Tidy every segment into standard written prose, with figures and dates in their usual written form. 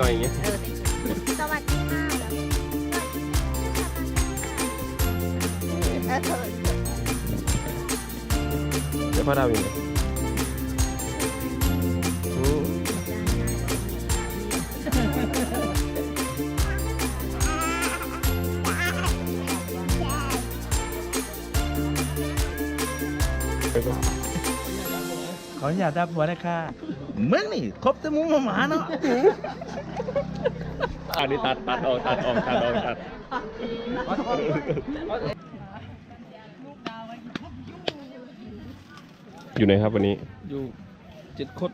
จอยอย่างเงี้ยสวัสดีค่ะเดี๋ยวพ่อดาวอยู่ไหนขออนุญาตรับหัวนะคะเมืองนี่ครบแต่หมูหมาเนาะ อันนี้ตัดออกอยู่ไหนครับวันนี้ อยู่จิตคด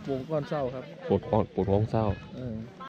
วงก้อนเศร้าครับ ปวดท้องเศร้า